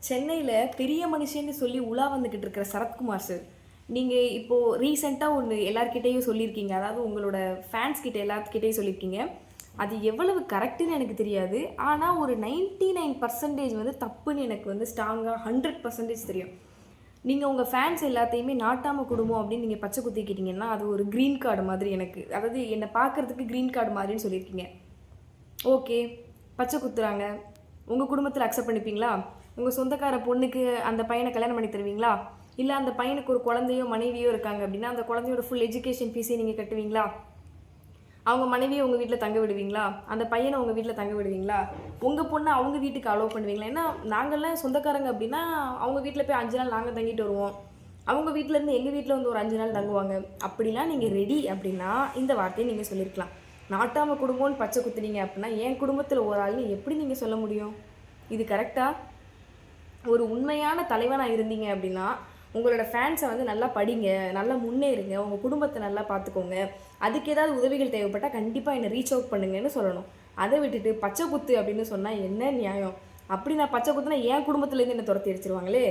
சென்னையில் பெரிய மனுஷன்னு சொல்லி உலா வந்துக்கிட்டு இருக்கிற சரத்குமார் சார், நீங்கள் இப்போது ரீசெண்டாக ஒன்று எல்லார்கிட்டேயும் சொல்லியிருக்கீங்க. அதாவது உங்களோட ஃபேன்ஸ் கிட்ட எல்லாத்துக்கிட்டேயும் சொல்லியிருக்கீங்க. அது எவ்வளவு கரெக்டுன்னு எனக்கு தெரியாது. ஆனால் ஒரு 99% வந்து தப்புன்னு எனக்கு வந்து ஸ்ட்ராங்காக 100% தெரியும். நீங்கள் உங்கள் ஃபேன்ஸ் எல்லாத்தையுமே நாட்டாம குடும்பம் அப்படின்னு நீங்கள் பச்சை குத்திக்கிட்டீங்கன்னா அது ஒரு க்ரீன் கார்டு மாதிரி எனக்கு. அதாவது என்னை பார்க்குறதுக்கு க்ரீன் கார்டு மாதிரின்னு சொல்லியிருக்கீங்க. ஓகே, பச்சை குத்துறாங்க. உங்கள் குடும்பத்தில் அக்செப்ட் பண்ணிப்பீங்களா? உங்கள் சொந்தக்கார பொண்ணுக்கு அந்த பையனை கல்யாணம் பண்ணி தருவீங்களா? இல்லை அந்த பையனுக்கு ஒரு குழந்தையோ மனைவியோ இருக்காங்க அப்படின்னா அந்த குழந்தையோட ஃபுல் எஜுகேஷன் ஃபீஸை நீங்கள் கட்டுவீங்களா? அவங்க மனைவியை உங்கள் வீட்டில் தங்க விடுவீங்களா? அந்த பையனை உங்கள் வீட்டில் தங்க விடுவீங்களா? உங்கள் பொண்ணை அவங்க வீட்டுக்கு அலோவ் பண்ணுவீங்களா? ஏன்னா நாங்கள்லாம் சொந்தக்காரங்க அப்படின்னா அவங்க வீட்டில் போய் 5 நாள் நாங்கள் தங்கிட்டு வருவோம். அவங்க வீட்டிலேருந்து எங்கள் வீட்டில் வந்து ஒரு 5 நாள் தங்குவாங்க. அப்படிலாம் நீங்கள் ரெடி அப்படின்னா இந்த வார்த்தையை நீங்கள் சொல்லியிருக்கலாம். நாட்டாம குடும்பம்னு பச்சை குத்துனீங்க அப்படின்னா என் குடும்பத்தில் ஒரு ஆள்னு எப்படி நீங்கள் சொல்ல முடியும்? இது கரெக்டாக? ஒரு உண்மையான தலைவனாக இருந்தீங்க அப்படின்னா உங்களோட ஃபேன்ஸை வந்து நல்லா படிங்க, நல்லா முன்னேறுங்க, உங்கள் குடும்பத்தை நல்லா பார்த்துக்கோங்க, அதுக்கு ஏதாவது உதவிகள் தேவைப்பட்டால் கண்டிப்பாக என்னை ரீச் அவுட் பண்ணுங்கன்னு சொல்லணும். அதை விட்டுட்டு பச்சை குத்து அப்படின்னு சொன்னால் என்ன நியாயம்? அப்படி நான் பச்சை குத்துனா என் குடும்பத்துலேருந்து என்னை துரத்தி அடிச்சிருவாங்களே.